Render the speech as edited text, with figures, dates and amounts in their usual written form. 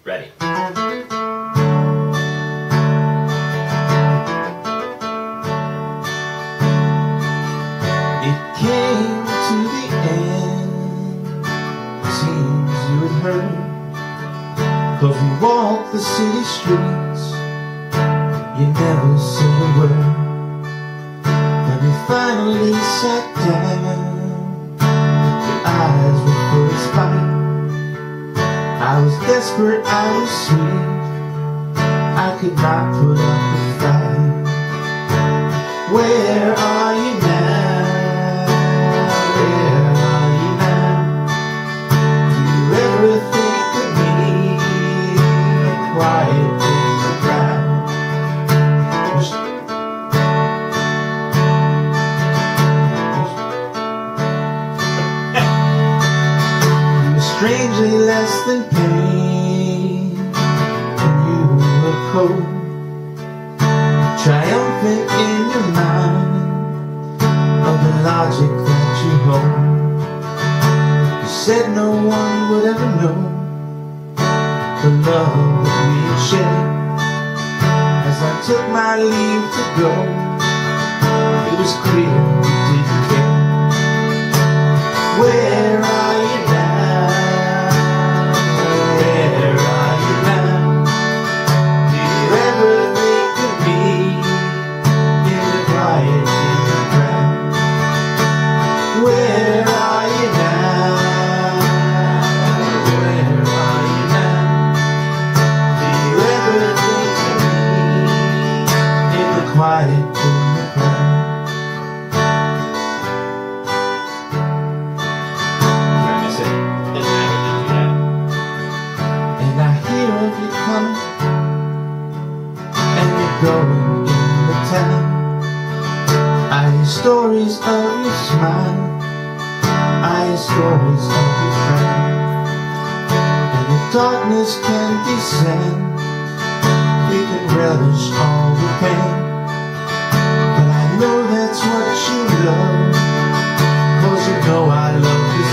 Ready. It came to the end, seems you had heard, 'cause we walked the city streets, you never said a word. When we finally sat down, your eyes were full of spite. I was desperate, I was sweet, I could not put up a fight. Where are you now? Where are you now? Do you ever think of me, quiet in the crowd? You were strangely less than pain, and you were cold, triumphant in your mind of the logic that you hold. You said no one would ever know the love that we had shared. As I took my leave to go, it was clear you didn't care. Where are you now? Where are you now? Do you ever think of me in the quiet, in the crowd? Where are you now? Where are you now? Do you ever think of me in the quiet, in the crowd? And I hear of you coming, and you're going in the town. I hear stories of your smile, I hear stories of your friend. And the darkness can descend, we can relish all the pain. But I know that's what you love, 'cause you know I love you